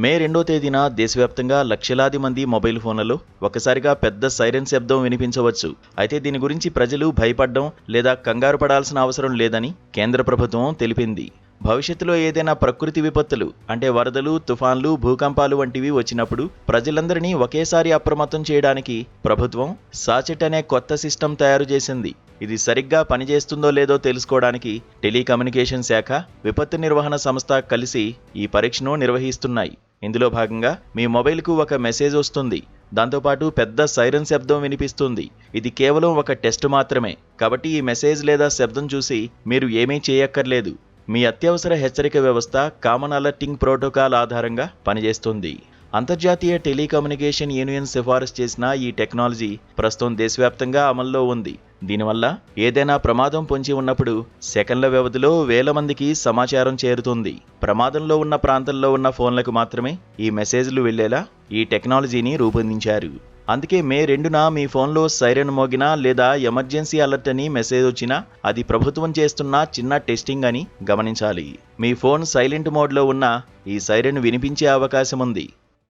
మే 2వ తేదీన దేశవ్యాప్తంగా లక్షలాది మంది మొబైల్ ఫోన్లలో ఒకసారిగా పెద్ద సైరన్ శబ్దం వినిపించవచ్చు. అయితే దీని గురించి ప్రజలు భయపడడం లేదా కంగారు పడాల్సిన అవసరం లేదని కేంద్ర ప్రభుత్వం తెలిపింది. భవిష్యత్తులో ఏదైనా ప్రకృతి విపత్తులు అంటే వరదలు, తుఫాన్లు, భూకంపాలు వంటివి వచ్చినప్పుడు ప్రజలందరినీ ఒకేసారి అప్రమత్తం చేయడానికి ప్రభుత్వం సాచెట్ అనే కొత్త సిస్టమ్ తయారు చేసింది. ఇది సరిగ్గా పనిచేస్తుందో లేదో తెలుసుకోవడానికి టెలికమ్యూనికేషన్ శాఖ, విపత్తు నిర్వహణ సంస్థ కలిసి ఈ పరీక్షను నిర్వహిస్తున్నాయి. ఇందులో భాగంగా మీ మొబైల్కు ఒక మెసేజ్ వస్తుంది. దాంతోపాటు పెద్ద సైరన్ శబ్దం వినిపిస్తుంది. ఇది కేవలం ఒక టెస్ట్ మాత్రమే, కాబట్టి ఈ మెసేజ్ లేదా శబ్దం చూసి మీరు ఏమీ చేయక్కర్లేదు. మీ అత్యవసర హెచ్చరిక వ్యవస్థ కామన్ అలర్టింగ్ ప్రోటోకాల్ ఆధారంగా పనిచేస్తుంది. అంతర్జాతీయ టెలికమ్యూనికేషన్ యూనియన్ సిఫారసు చేసిన ఈ టెక్నాలజీ ప్రస్తుతం దేశవ్యాప్తంగా అమల్లో ఉంది. దీనివల్ల ఏదైనా ప్రమాదం పొంచి ఉన్నప్పుడు సెకన్ల వ్యవధిలో వేల మందికి సమాచారం చేరుతుంది. ప్రమాదంలో ఉన్న ప్రాంతంలో ఉన్న ఫోన్లకు మాత్రమే ఈ మెసేజ్లు వెళ్లేలా ఈ టెక్నాలజీని రూపొందించారు. అందుకే మే 2న మీ ఫోన్లో సైరన్ మోగినా లేదా ఎమర్జెన్సీ అలర్ట్ అని మెసేజ్ వచ్చినా అది ప్రభుత్వం చేస్తున్న చిన్న టెస్టింగ్ అని గమనించాలి. మీ ఫోన్ సైలెంట్ మోడ్లో ఉన్నా ఈ సైరన్ వినిపించే అవకాశం ఉంది.